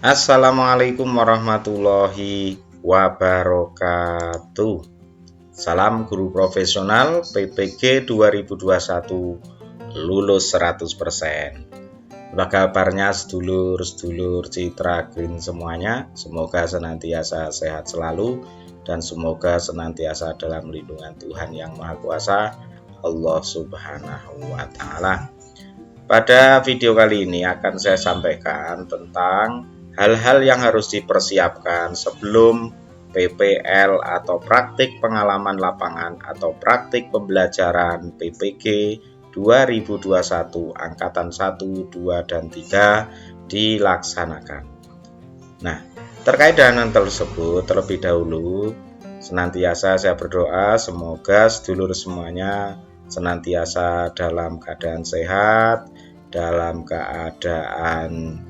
Assalamualaikum warahmatullahi wabarakatuh. Salam guru profesional PPG 2021 lulus 100%. Apa kabarnya sedulur-sedulur Citra Green semuanya? Semoga senantiasa sehat selalu dan semoga senantiasa dalam lindungan Tuhan Yang Maha Kuasa, Allah Subhanahu wa Ta'ala. Pada video kali ini akan saya sampaikan tentang hal-hal yang harus dipersiapkan sebelum PPL atau praktik pengalaman lapangan atau praktik pembelajaran PPG 2021 angkatan 1, 2, dan 3 dilaksanakan. Nah, terkait dengan hal tersebut terlebih dahulu senantiasa saya berdoa semoga sedulur semuanya senantiasa dalam keadaan sehat, dalam keadaan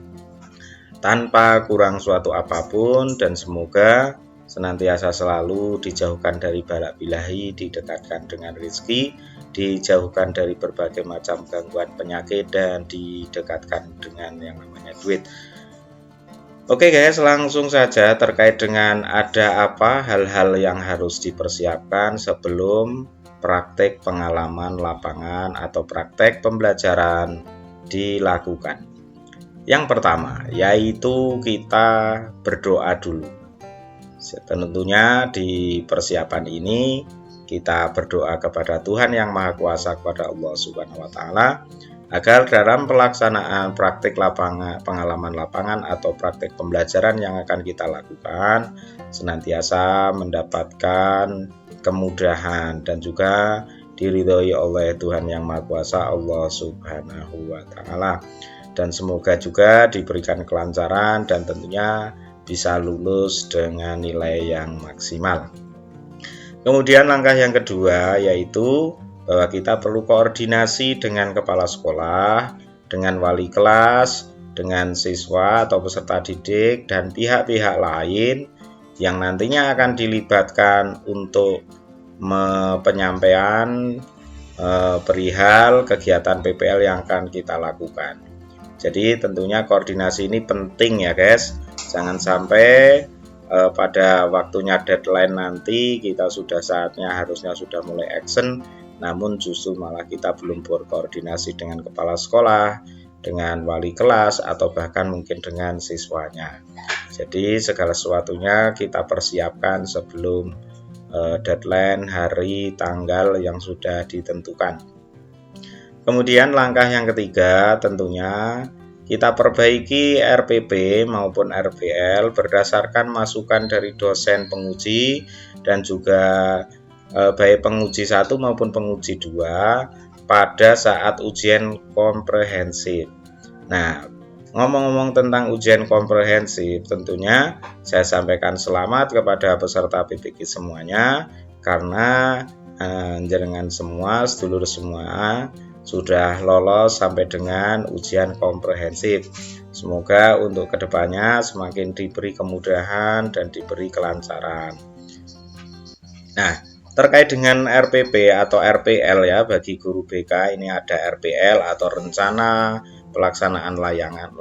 tanpa kurang suatu apapun, dan semoga senantiasa selalu dijauhkan dari balak bilahi, didekatkan dengan rezeki, dijauhkan dari berbagai macam gangguan penyakit, dan didekatkan dengan yang namanya duit. Oke guys, langsung saja terkait dengan ada apa hal-hal yang harus dipersiapkan sebelum praktek pengalaman lapangan atau praktek pembelajaran dilakukan. Yang pertama yaitu kita berdoa dulu. Tentunya di persiapan ini kita berdoa kepada Tuhan Yang Maha Kuasa, kepada Allah Subhanahu wa Ta'ala, agar dalam pelaksanaan praktik lapangan, pengalaman lapangan atau praktik pembelajaran yang akan kita lakukan senantiasa mendapatkan kemudahan dan juga diridhoi oleh Tuhan Yang Maha Kuasa, Allah Subhanahu wa Ta'ala, dan semoga juga diberikan kelancaran dan tentunya bisa lulus dengan nilai yang maksimal. Kemudian langkah yang kedua yaitu bahwa kita perlu koordinasi dengan kepala sekolah, dengan wali kelas, dengan siswa atau peserta didik dan pihak-pihak lain yang nantinya akan dilibatkan untuk penyampaian perihal kegiatan PPL yang akan kita lakukan. Jadi tentunya koordinasi ini penting ya guys. Jangan sampai pada waktunya deadline nanti kita harusnya sudah mulai action, namun justru malah kita belum berkoordinasi dengan kepala sekolah, dengan wali kelas, atau bahkan mungkin dengan siswanya. Jadi segala sesuatunya kita persiapkan sebelum deadline hari tanggal yang sudah ditentukan. Kemudian langkah yang ketiga tentunya kita perbaiki RPP maupun RPL berdasarkan masukan dari dosen penguji dan juga baik penguji 1 maupun penguji 2 pada saat ujian komprehensif. Nah, ngomong-ngomong tentang ujian komprehensif, tentunya saya sampaikan selamat kepada peserta PPG semuanya karena jenengan semua, sedulur semua sudah lolos sampai dengan ujian komprehensif. Semoga untuk kedepannya semakin diberi kemudahan dan diberi kelancaran. Nah, terkait dengan RPP atau RPL ya, bagi guru BK ini ada RPL atau rencana pelaksanaan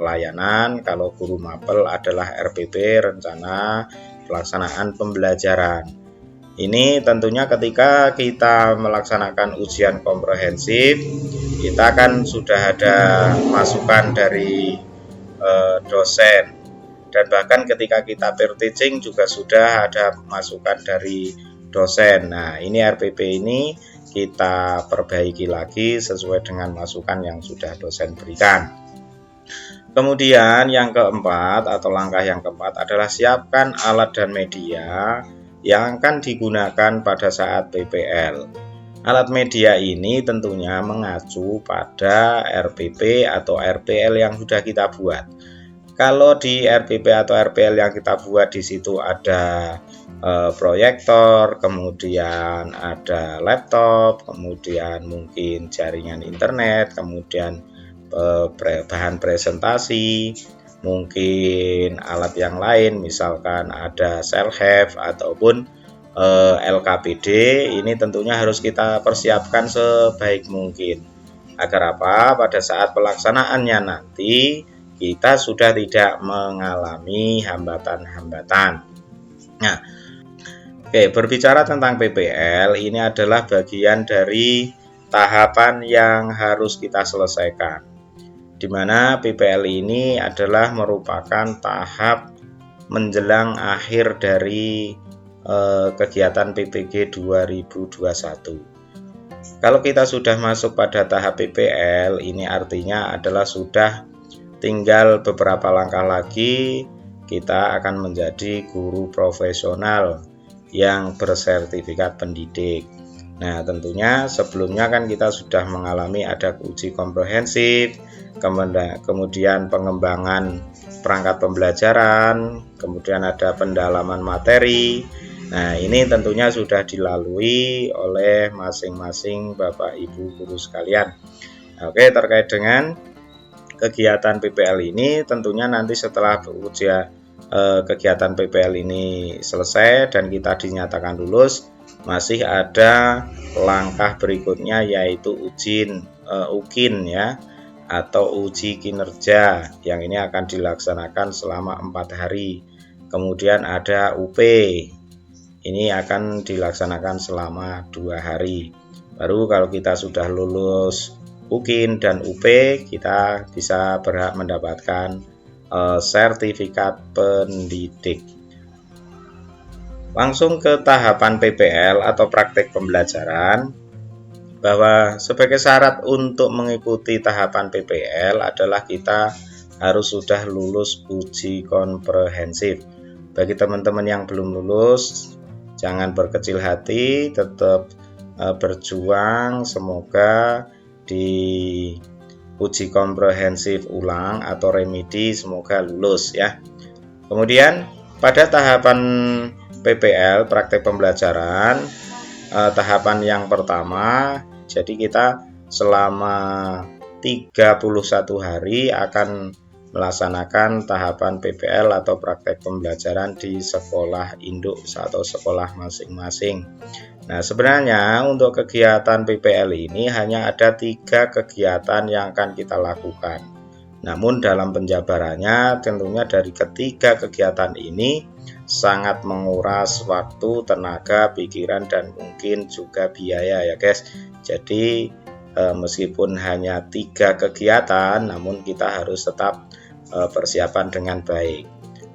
layanan. Kalau guru mapel adalah RPP, rencana pelaksanaan pembelajaran. Ini tentunya ketika kita melaksanakan ujian komprehensif, kita kan sudah ada masukan dari dosen, dan bahkan ketika kita peer teaching juga sudah ada masukan dari dosen. Nah, ini RPP ini kita perbaiki lagi sesuai dengan masukan yang sudah dosen berikan. Kemudian yang keempat atau langkah yang keempat adalah siapkan alat dan media yang akan digunakan pada saat PPL. Alat media ini tentunya mengacu pada RPP atau RPL yang sudah kita buat. Kalau di RPP atau RPL yang kita buat di situ ada proyektor, kemudian ada laptop, kemudian mungkin jaringan internet, kemudian bahan presentasi, mungkin alat yang lain misalkan ada self-help ataupun LKPD. Ini tentunya harus kita persiapkan sebaik mungkin agar apa pada saat pelaksanaannya nanti kita sudah tidak mengalami hambatan-hambatan. Nah, oke, berbicara tentang PPL, ini adalah bagian dari tahapan yang harus kita selesaikan, di mana PPL ini adalah merupakan tahap menjelang akhir dari kegiatan PPG 2021. Kalau kita sudah masuk pada tahap PPL, ini artinya adalah sudah tinggal beberapa langkah lagi kita akan menjadi guru profesional yang bersertifikat pendidik. Nah, tentunya sebelumnya kan kita sudah mengalami ada uji komprehensif, kemudian pengembangan perangkat pembelajaran, kemudian ada pendalaman materi. Nah, ini tentunya sudah dilalui oleh masing-masing Bapak Ibu guru sekalian. Oke, terkait dengan kegiatan PPL ini, tentunya nanti setelah kegiatan PPL ini selesai dan kita dinyatakan lulus, masih ada langkah berikutnya yaitu UKIN ya, atau uji kinerja, yang ini akan dilaksanakan selama 4 hari. Kemudian ada UP, ini akan dilaksanakan selama 2 hari. Baru kalau kita sudah lulus UKIN dan UP, kita bisa berhak mendapatkan sertifikat pendidik. Langsung ke tahapan PPL atau praktek pembelajaran, bahwa sebagai syarat untuk mengikuti tahapan PPL adalah kita harus sudah lulus uji komprehensif. Bagi teman-teman yang belum lulus, jangan berkecil hati, tetap berjuang, semoga di uji komprehensif ulang atau remedi semoga lulus ya. Kemudian pada tahapan PPL praktek pembelajaran, tahapan yang pertama, jadi kita selama 31 hari akan melaksanakan tahapan PPL atau praktek pembelajaran di sekolah induk atau sekolah masing-masing. Nah, sebenarnya untuk kegiatan PPL ini hanya ada 3 kegiatan yang akan kita lakukan. Namun dalam penjabarannya tentunya dari ketiga kegiatan ini sangat menguras waktu, tenaga, pikiran, dan mungkin juga biaya ya guys. Jadi meskipun hanya 3 kegiatan, namun kita harus tetap persiapan dengan baik.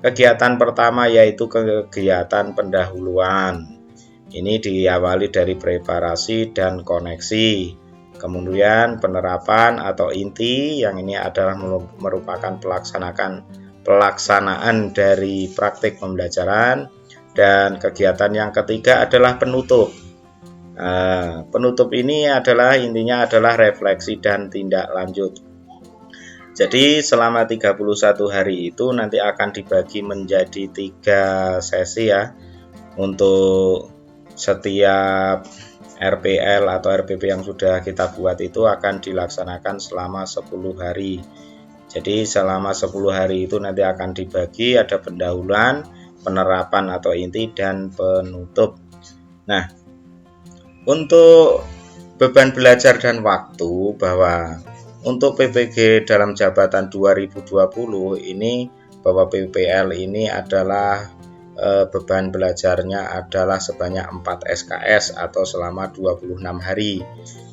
Kegiatan pertama yaitu kegiatan pendahuluan. Ini diawali dari preparasi dan koneksi. Kemudian penerapan atau inti, yang ini adalah merupakan pelaksanaan dari praktik pembelajaran. Dan kegiatan yang ketiga adalah penutup. Penutup ini adalah intinya adalah refleksi dan tindak lanjut. Jadi selama 31 hari itu nanti akan dibagi menjadi 3 sesi ya. Untuk setiap RPL atau RPP yang sudah kita buat itu akan dilaksanakan selama 10 hari. Jadi selama 10 hari itu nanti akan dibagi, ada pendahuluan, penerapan atau inti, dan penutup. Nah, untuk beban belajar dan waktu, bahwa untuk PPG dalam jabatan 2020 ini, bahwa PPL ini adalah beban belajarnya adalah sebanyak 4 SKS atau selama 26 hari.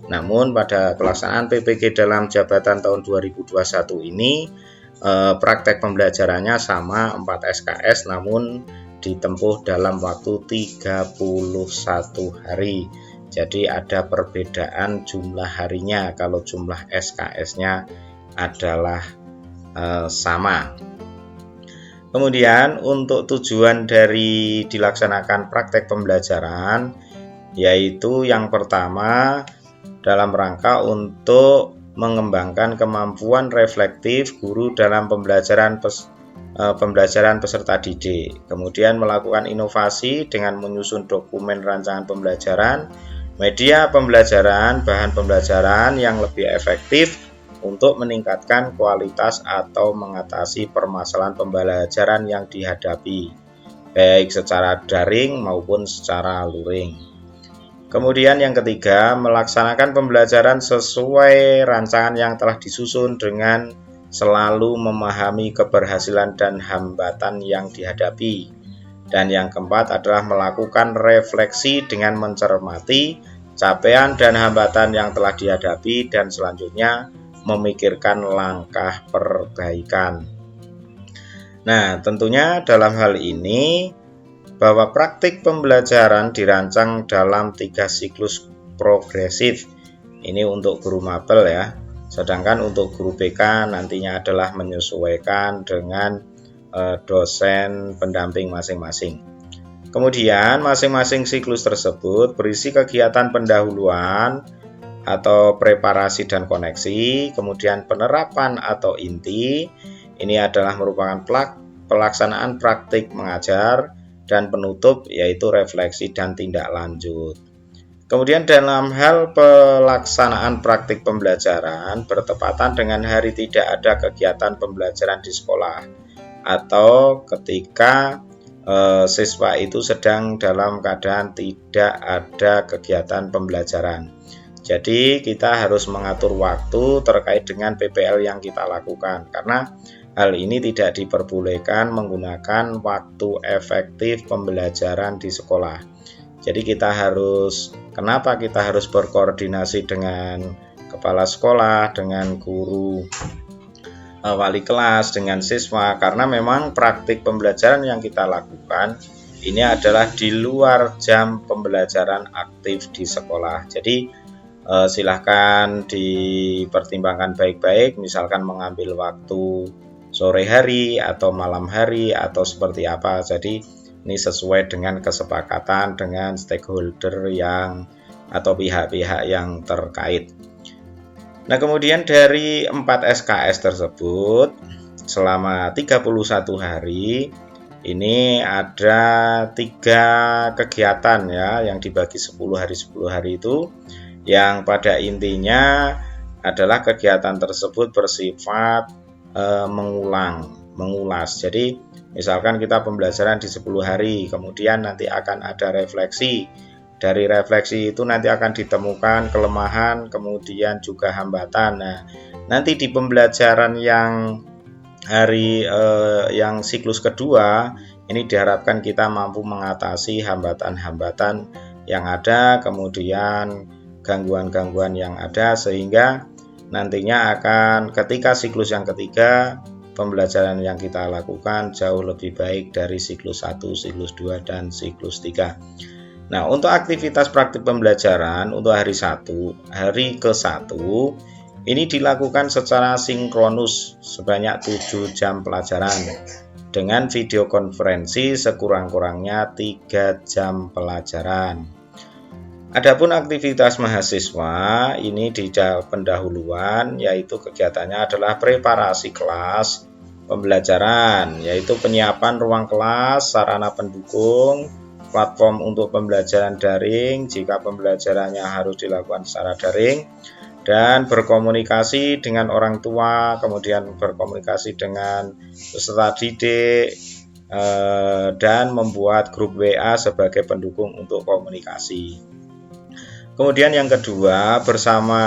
Namun pada pelaksanaan PPG dalam jabatan tahun 2021 ini praktek pembelajarannya sama 4 SKS namun ditempuh dalam waktu 31 hari. Jadi ada perbedaan jumlah harinya kalau jumlah SKS-nya adalah sama. Kemudian untuk tujuan dari dilaksanakan praktek pembelajaran, yaitu yang pertama dalam rangka untuk mengembangkan kemampuan reflektif guru dalam pembelajaran peserta didik. Kemudian melakukan inovasi dengan menyusun dokumen rancangan pembelajaran, media pembelajaran, bahan pembelajaran yang lebih efektif untuk meningkatkan kualitas atau mengatasi permasalahan pembelajaran yang dihadapi, baik secara daring maupun secara luring. Kemudian yang ketiga, melaksanakan pembelajaran sesuai rancangan yang telah disusun dengan selalu memahami keberhasilan dan hambatan yang dihadapi. Dan yang keempat adalah melakukan refleksi dengan mencermati capaian dan hambatan yang telah dihadapi dan selanjutnya memikirkan langkah perbaikan. Nah, tentunya dalam hal ini bahwa praktik pembelajaran dirancang dalam 3 siklus progresif. Ini untuk guru mapel ya. Sedangkan untuk guru BK nantinya adalah menyesuaikan dengan dosen pendamping masing-masing. Kemudian masing-masing siklus tersebut berisi kegiatan pendahuluan atau preparasi dan koneksi, kemudian penerapan atau inti. Ini adalah merupakan pelaksanaan praktik mengajar, dan penutup yaitu refleksi dan tindak lanjut. Kemudian dalam hal pelaksanaan praktik pembelajaran bertepatan dengan hari tidak ada kegiatan pembelajaran di sekolah atau ketika siswa itu sedang dalam keadaan tidak ada kegiatan pembelajaran. Jadi kita harus mengatur waktu terkait dengan PPL yang kita lakukan karena hal ini tidak diperbolehkan menggunakan waktu efektif pembelajaran di sekolah. Jadi kenapa kita harus berkoordinasi dengan kepala sekolah, dengan guru, wali kelas, dengan siswa, karena memang praktik pembelajaran yang kita lakukan ini adalah di luar jam pembelajaran aktif di sekolah. Jadi silahkan dipertimbangkan baik-baik, misalkan mengambil waktu sore hari atau malam hari atau seperti apa. Jadi ini sesuai dengan kesepakatan dengan stakeholder atau pihak-pihak yang terkait. Nah, kemudian dari 4 SKS tersebut selama 31 hari ini ada 3 kegiatan ya yang dibagi 10 hari itu yang pada intinya adalah kegiatan tersebut bersifat mengulas. Jadi misalkan kita pembelajaran di 10 hari, kemudian nanti akan ada refleksi. Dari refleksi itu nanti akan ditemukan kelemahan, kemudian juga hambatan. Nah, nanti di pembelajaran yang yang siklus kedua ini diharapkan kita mampu mengatasi hambatan-hambatan yang ada, kemudian gangguan-gangguan yang ada, sehingga nantinya akan ketika siklus yang ketiga pembelajaran yang kita lakukan jauh lebih baik dari siklus 1, siklus 2, dan siklus 3. Nah, untuk aktivitas praktik pembelajaran untuk hari ke-1 ini dilakukan secara sinkronus sebanyak 7 jam pelajaran dengan video konferensi sekurang-kurangnya 3 jam pelajaran. Adapun aktivitas mahasiswa ini di pendahuluan, yaitu kegiatannya adalah preparasi kelas pembelajaran, yaitu penyiapan ruang kelas, sarana pendukung, platform untuk pembelajaran daring jika pembelajarannya harus dilakukan secara daring, dan berkomunikasi dengan orang tua, kemudian berkomunikasi dengan peserta didik, dan membuat grup WA sebagai pendukung untuk komunikasi. Kemudian yang kedua, bersama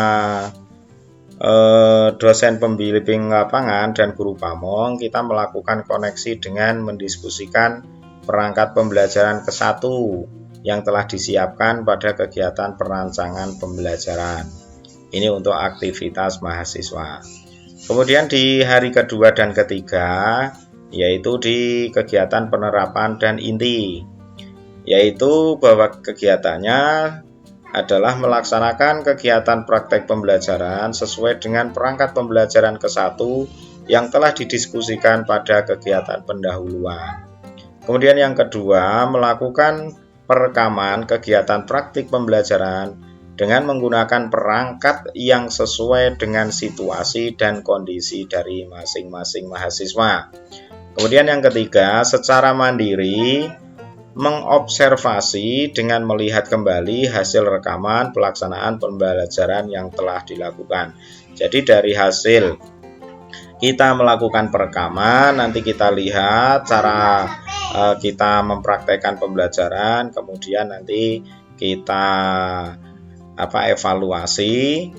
dosen pembimbing lapangan dan guru pamong, kita melakukan koneksi dengan mendiskusikan perangkat pembelajaran ke-1 yang telah disiapkan pada kegiatan perancangan pembelajaran. Ini untuk aktivitas mahasiswa. Kemudian di hari kedua dan ketiga, yaitu di kegiatan penerapan dan inti, yaitu bahwa kegiatannya adalah melaksanakan kegiatan praktek pembelajaran sesuai dengan perangkat pembelajaran ke-1 yang telah didiskusikan pada kegiatan pendahuluan. Kemudian yang kedua, melakukan perekaman kegiatan praktik pembelajaran dengan menggunakan perangkat yang sesuai dengan situasi dan kondisi dari masing-masing mahasiswa. Kemudian yang ketiga, secara mandiri mengobservasi dengan melihat kembali hasil rekaman pelaksanaan pembelajaran yang telah dilakukan. Jadi dari hasil kita melakukan perekaman, nanti kita lihat cara kita mempraktekkan pembelajaran, kemudian nanti kita evaluasi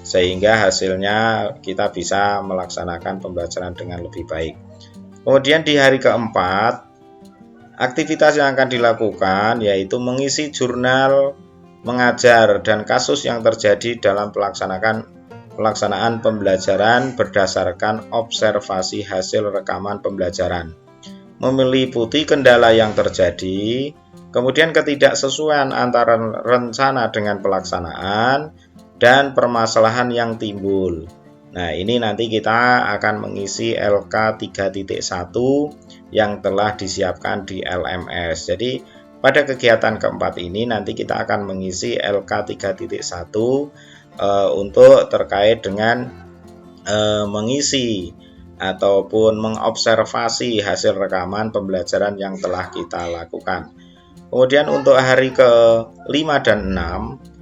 sehingga hasilnya kita bisa melaksanakan pembelajaran dengan lebih baik. Kemudian di hari keempat, aktivitas yang akan dilakukan yaitu mengisi jurnal mengajar dan kasus yang terjadi dalam pelaksanaan pembelajaran berdasarkan observasi hasil rekaman pembelajaran, meliputi kendala yang terjadi, kemudian ketidaksesuaian antara rencana dengan pelaksanaan, dan permasalahan yang timbul. Nah, ini nanti kita akan mengisi LK 3.1 yang telah disiapkan di LMS. Jadi pada kegiatan keempat ini nanti kita akan mengisi LK 3.1 untuk terkait dengan mengisi ataupun mengobservasi hasil rekaman pembelajaran yang telah kita lakukan. Kemudian untuk hari ke-5 dan 6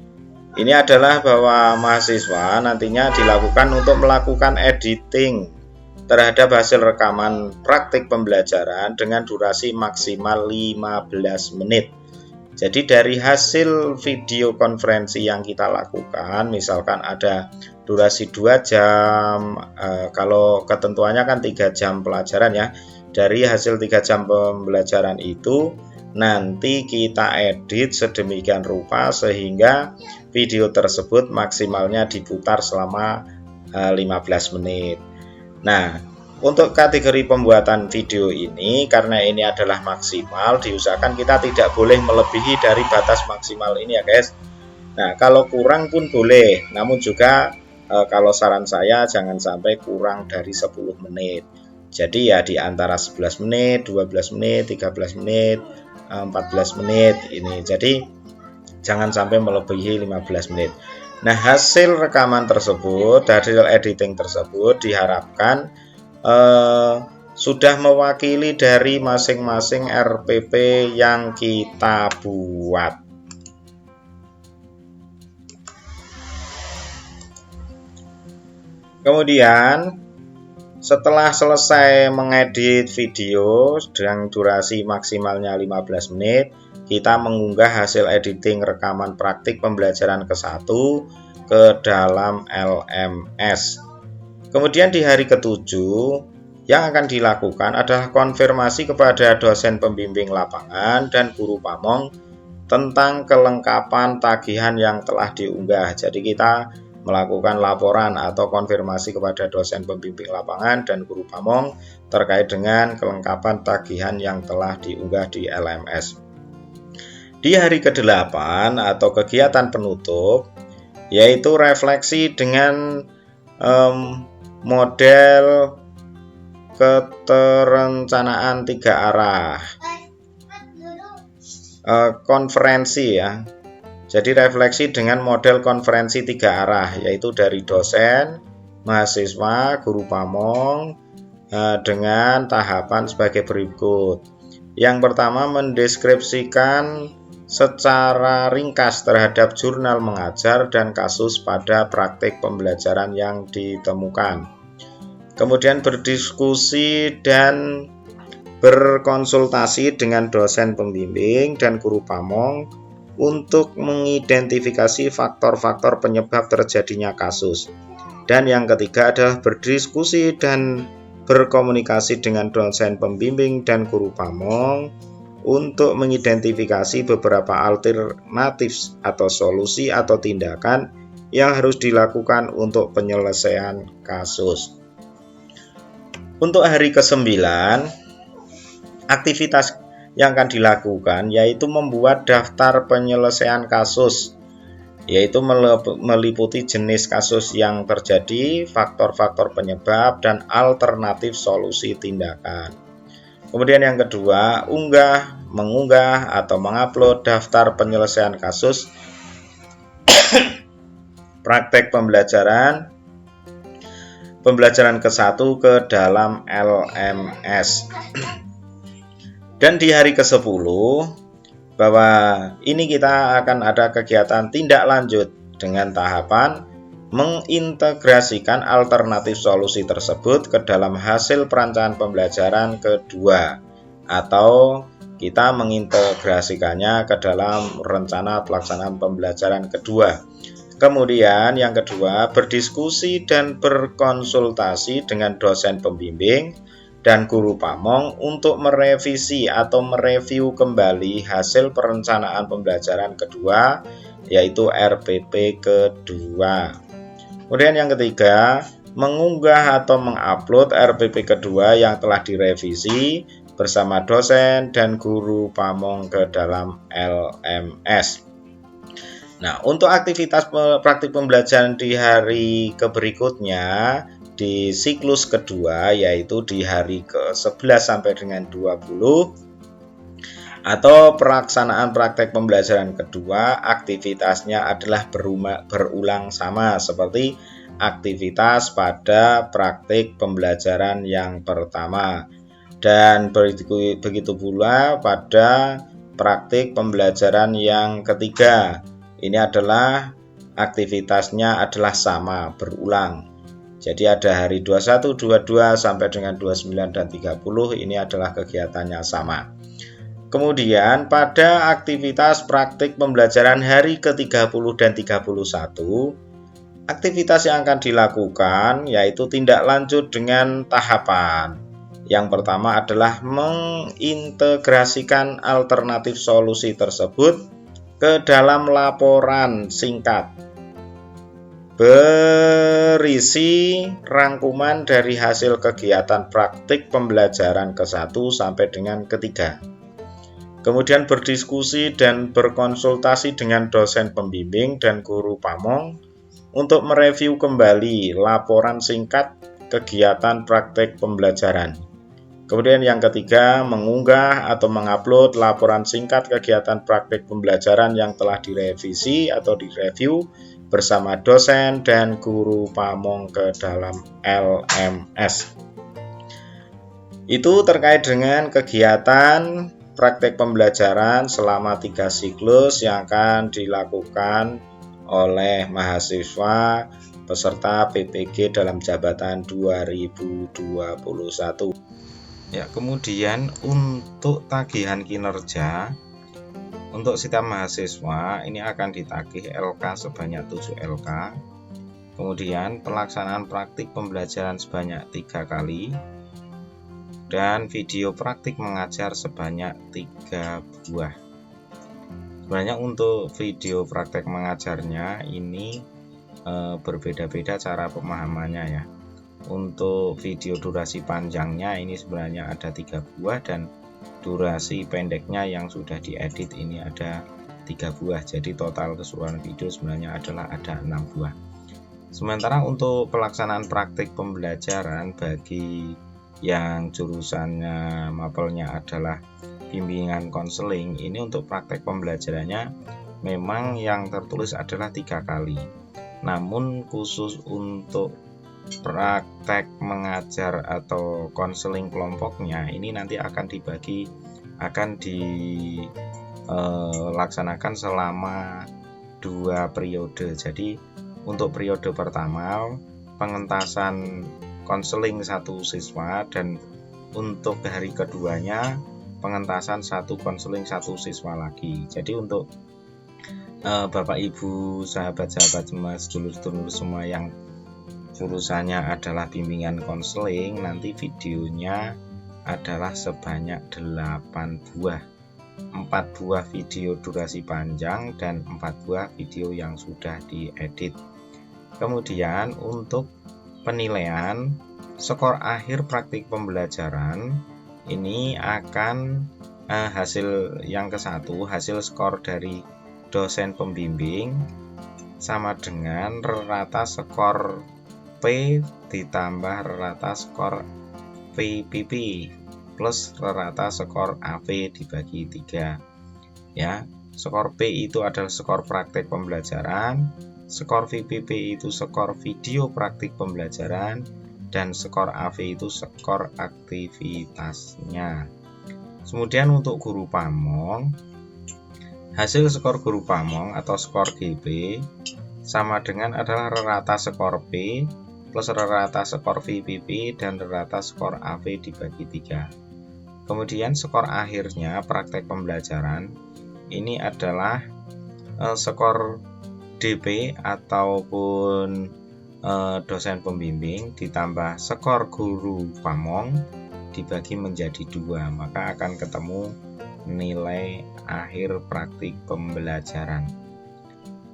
ini adalah bahwa mahasiswa nantinya dilakukan untuk melakukan editing terhadap hasil rekaman praktik pembelajaran dengan durasi maksimal 15 menit. Jadi dari hasil video konferensi yang kita lakukan, misalkan ada durasi 2 jam, kalau ketentuannya kan 3 jam pelajaran ya. Dari hasil 3 jam pembelajaran itu nanti kita edit sedemikian rupa sehingga video tersebut maksimalnya diputar selama 15 menit. Nah, untuk kategori pembuatan video ini, karena ini adalah maksimal, diusahakan kita tidak boleh melebihi dari batas maksimal ini ya guys. Nah, kalau kurang pun boleh, namun juga kalau saran saya jangan sampai kurang dari 10 menit. Jadi ya di antara 11 menit, 12 menit, 13 menit, 14 menit ini. Jadi jangan sampai melebihi 15 menit. Nah, hasil rekaman tersebut, hasil editing tersebut diharapkan sudah mewakili dari masing-masing RPP yang kita buat. Kemudian setelah selesai mengedit video dengan durasi maksimalnya 15 menit, kita mengunggah hasil editing rekaman praktik pembelajaran ke-1 ke dalam LMS. Kemudian di hari ke-7, yang akan dilakukan adalah konfirmasi kepada dosen pembimbing lapangan dan guru pamong tentang kelengkapan tagihan yang telah diunggah. Jadi kita melakukan laporan atau konfirmasi kepada dosen pembimbing lapangan dan guru pamong terkait dengan kelengkapan tagihan yang telah diunggah di LMS. Di hari ke-8 atau kegiatan penutup, yaitu refleksi dengan model keterencanaan 3 arah, konferensi ya. Jadi refleksi dengan model konferensi 3 arah, yaitu dari dosen, mahasiswa, guru pamong, dengan tahapan sebagai berikut. Yang pertama, mendeskripsikan secara ringkas terhadap jurnal mengajar dan kasus pada praktik pembelajaran yang ditemukan. Kemudian berdiskusi dan berkonsultasi dengan dosen pembimbing dan guru pamong untuk mengidentifikasi faktor-faktor penyebab terjadinya kasus. Dan yang ketiga adalah berdiskusi dan berkomunikasi dengan dosen pembimbing dan guru pamong untuk mengidentifikasi beberapa alternatif atau solusi atau tindakan yang harus dilakukan untuk penyelesaian kasus. Untuk hari ke-9, aktivitas yang akan dilakukan yaitu membuat daftar penyelesaian kasus, yaitu meliputi jenis kasus yang terjadi, faktor-faktor penyebab, dan alternatif solusi tindakan. Kemudian yang kedua, mengunggah atau mengupload daftar penyelesaian kasus praktek pembelajaran ke-1 ke dalam LMS. Dan di hari ke-10 bahwa ini kita akan ada kegiatan tindak lanjut dengan tahapan mengintegrasikan alternatif solusi tersebut ke dalam hasil perancangan pembelajaran kedua, atau kita mengintegrasikannya ke dalam rencana pelaksanaan pembelajaran kedua. Kemudian yang kedua, berdiskusi dan berkonsultasi dengan dosen pembimbing dan guru pamong untuk merevisi atau mereview kembali hasil perencanaan pembelajaran kedua, yaitu RPP kedua. Kemudian yang ketiga, mengunggah atau mengupload RPP kedua yang telah direvisi bersama dosen dan guru pamong ke dalam LMS. Nah, untuk aktivitas praktik pembelajaran di hari berikutnya di siklus kedua, yaitu di hari ke-11 sampai dengan 20, atau pelaksanaan praktek pembelajaran kedua, aktivitasnya adalah berulang sama seperti aktivitas pada praktik pembelajaran yang pertama. Dan begitu pula pada praktik pembelajaran yang ketiga. Ini adalah aktivitasnya adalah sama, berulang. Jadi ada hari 21, 22 sampai dengan 29 dan 30, ini adalah kegiatannya sama. Kemudian pada aktivitas praktik pembelajaran hari ke-30 dan 31, aktivitas yang akan dilakukan yaitu tindak lanjut dengan tahapan. Yang pertama adalah mengintegrasikan alternatif solusi tersebut ke dalam laporan singkat berisi rangkuman dari hasil kegiatan praktik pembelajaran ke-1 sampai dengan ke-3. Kemudian berdiskusi dan berkonsultasi dengan dosen pembimbing dan guru pamong untuk mereview kembali laporan singkat kegiatan praktik pembelajaran. Kemudian yang ketiga, mengunggah atau mengupload laporan singkat kegiatan praktik pembelajaran yang telah direvisi atau direview bersama dosen dan guru pamong ke dalam LMS. Itu terkait dengan kegiatan praktik pembelajaran selama 3 siklus yang akan dilakukan oleh mahasiswa peserta PPG dalam jabatan 2021. Ya, kemudian untuk tagihan kinerja untuk setiap mahasiswa ini akan ditagih LK sebanyak 7 LK. Kemudian pelaksanaan praktik pembelajaran sebanyak 3 kali dan video praktik mengajar sebanyak 3 buah. Sebenarnya untuk video praktek mengajarnya ini berbeda-beda cara pemahamannya ya. Untuk video durasi panjangnya ini sebenarnya ada 3 buah dan durasi pendeknya yang sudah diedit ini ada 3 buah. Jadi total keseluruhan video sebenarnya adalah ada 6 buah. Sementara untuk pelaksanaan praktik pembelajaran bagi yang jurusannya mapelnya adalah bimbingan konseling, ini untuk praktek pembelajarannya memang yang tertulis adalah 3 kali. Namun khusus untuk praktek mengajar atau konseling kelompoknya ini nanti akan dilaksanakan selama 2 periode. Jadi untuk periode pertama pengentasan konseling 1 siswa dan untuk hari keduanya pengentasan 1 konseling 1 siswa lagi. Jadi untuk Bapak Ibu, sahabat-sahabat semua, sedulur-sedulur semua yang jurusannya adalah bimbingan konseling, nanti videonya adalah sebanyak 8 buah. 4 buah video durasi panjang dan 4 buah video yang sudah diedit. Kemudian untuk penilaian skor akhir praktik pembelajaran ini akan hasil yang ke-1, hasil skor dari dosen pembimbing sama dengan rata skor P ditambah rata skor VPP plus rata skor AV dibagi 3 ya. Skor P itu adalah skor praktik pembelajaran, skor VPP itu skor video praktik pembelajaran, dan skor AV itu skor aktivitasnya. Kemudian untuk guru pamong, hasil skor guru pamong atau skor GB sama dengan adalah rata skor P plus rata skor VPP dan rata skor AV dibagi 3. Kemudian skor akhirnya praktek pembelajaran ini adalah skor DP ataupun dosen pembimbing ditambah skor guru pamong dibagi menjadi 2, maka akan ketemu nilai akhir praktik pembelajaran.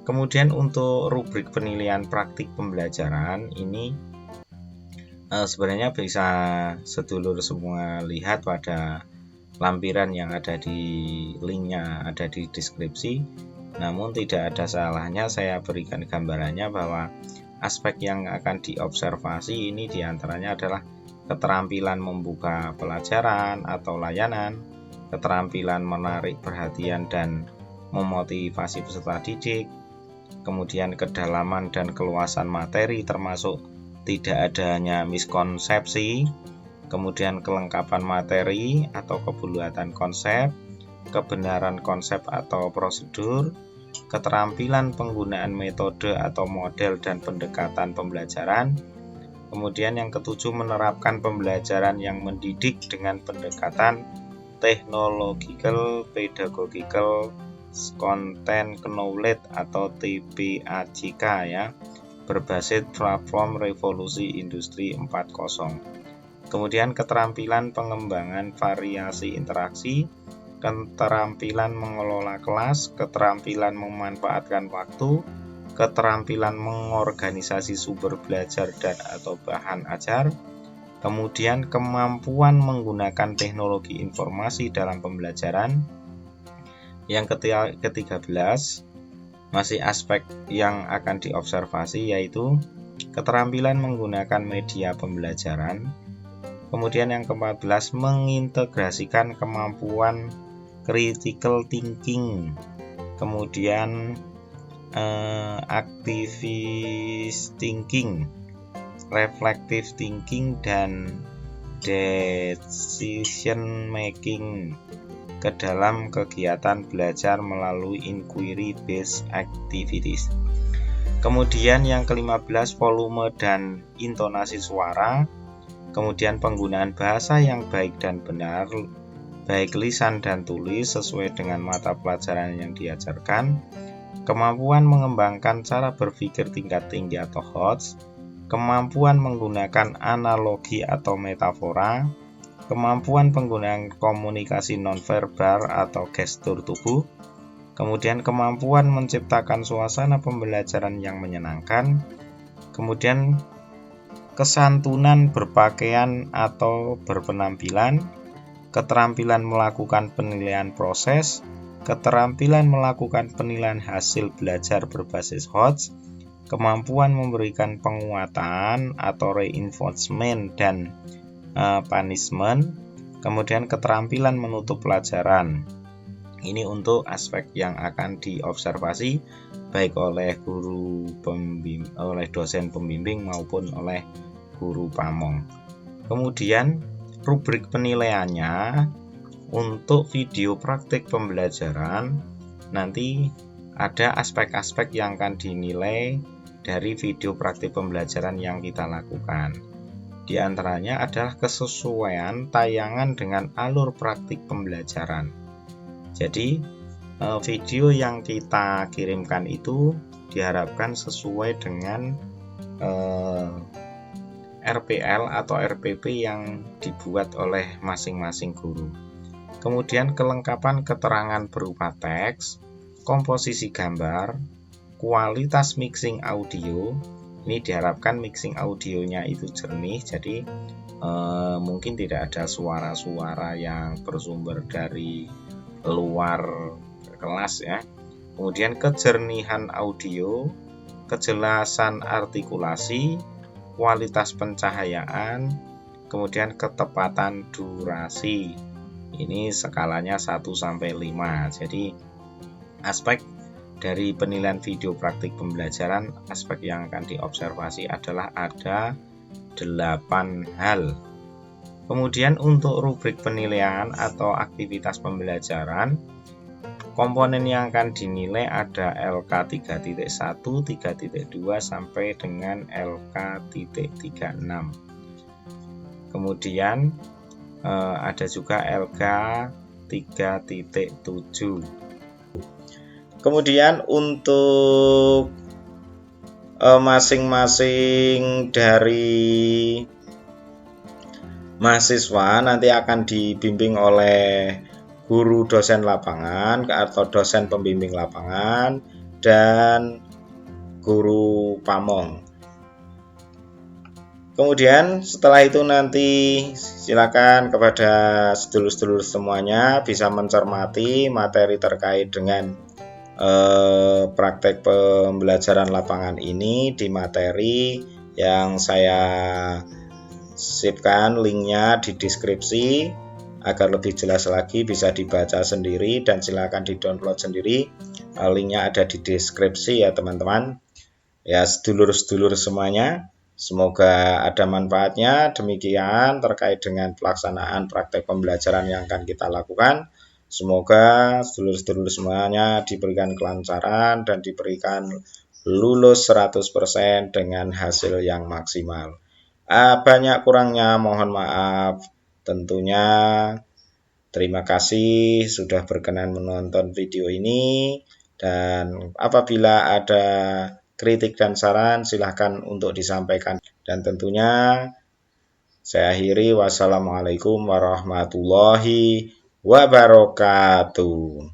Kemudian untuk rubrik penilaian praktik pembelajaran ini sebenarnya bisa sedulur semua lihat pada lampiran yang ada di linknya, ada di deskripsi. Namun tidak ada salahnya saya berikan gambarannya bahwa aspek yang akan diobservasi ini diantaranya adalah keterampilan membuka pelajaran atau layanan, keterampilan menarik perhatian dan memotivasi peserta didik, kemudian kedalaman dan keluasan materi termasuk tidak adanya miskonsepsi, kemudian kelengkapan materi atau kebulatan konsep, kebenaran konsep atau prosedur, keterampilan penggunaan metode atau model dan pendekatan pembelajaran. Kemudian yang ketujuh, menerapkan pembelajaran yang mendidik dengan pendekatan technological, pedagogical, content knowledge atau TPAJK ya, berbasis platform revolusi industri 4.0. Kemudian keterampilan pengembangan variasi interaksi, keterampilan mengelola kelas, keterampilan memanfaatkan waktu, keterampilan mengorganisasi sumber belajar dan atau bahan ajar, kemudian kemampuan menggunakan teknologi informasi dalam pembelajaran. Yang ke-13 masih aspek yang akan diobservasi yaitu keterampilan menggunakan media pembelajaran. Kemudian yang ke-14 mengintegrasikan kemampuan critical thinking, kemudian activist thinking, reflective thinking, dan decision making ke dalam kegiatan belajar melalui inquiry based activities. Kemudian yang ke-15 volume dan intonasi suara, kemudian penggunaan bahasa yang baik dan benar, baik lisan dan tulis sesuai dengan mata pelajaran yang diajarkan, kemampuan mengembangkan cara berpikir tingkat tinggi atau HOTS, kemampuan menggunakan analogi atau metafora, kemampuan penggunaan komunikasi nonverbal atau gestur tubuh, kemudian kemampuan menciptakan suasana pembelajaran yang menyenangkan, kemudian kesantunan berpakaian atau berpenampilan, keterampilan melakukan penilaian proses, keterampilan melakukan penilaian hasil belajar berbasis HOTS, kemampuan memberikan penguatan atau reinforcement dan punishment, kemudian keterampilan menutup pelajaran. Ini untuk aspek yang akan diobservasi baik oleh oleh dosen pembimbing maupun oleh guru pamong. Kemudian rubrik penilaiannya untuk video praktik pembelajaran, nanti ada aspek-aspek yang akan dinilai dari video praktik pembelajaran yang kita lakukan. Di antaranya adalah kesesuaian tayangan dengan alur praktik pembelajaran. Jadi video yang kita kirimkan itu diharapkan sesuai dengan RPL atau RPP yang dibuat oleh masing-masing guru. Kemudian kelengkapan keterangan berupa teks, komposisi gambar, kualitas mixing audio. Ini diharapkan mixing audionya itu jernih, jadi mungkin tidak ada suara-suara yang bersumber dari luar kelas ya. Kemudian kejernihan audio, kejelasan artikulasi, kualitas pencahayaan, kemudian ketepatan durasi. Ini skalanya 1-5. Jadi aspek dari penilaian video praktik pembelajaran, aspek yang akan diobservasi adalah ada 8 hal. Kemudian untuk rubrik penilaian atau aktivitas pembelajaran, komponen yang akan dinilai ada LK 3.1, 3.2 sampai dengan LK 3.6. Kemudian ada juga LK 3.7. Kemudian untuk masing-masing dari mahasiswa nanti akan dibimbing oleh guru dosen lapangan atau dosen pembimbing lapangan dan guru pamong. Kemudian setelah itu nanti silakan kepada sedulur-sedulur semuanya bisa mencermati materi terkait dengan praktek pembelajaran lapangan ini di materi yang saya sipkan linknya di deskripsi agar lebih jelas lagi, bisa dibaca sendiri dan silakan di-download sendiri. Linknya ada di deskripsi ya teman-teman. Ya sedulur-sedulur semuanya, semoga ada manfaatnya. Demikian terkait dengan pelaksanaan praktek pembelajaran yang akan kita lakukan. Semoga sedulur-sedulur semuanya diberikan kelancaran dan diberikan lulus 100% dengan hasil yang maksimal. Banyak kurangnya mohon maaf. Tentunya terima kasih sudah berkenan menonton video ini, dan apabila ada kritik dan saran silahkan untuk disampaikan. Dan tentunya saya akhiri, wassalamualaikum warahmatullahi wabarakatuh.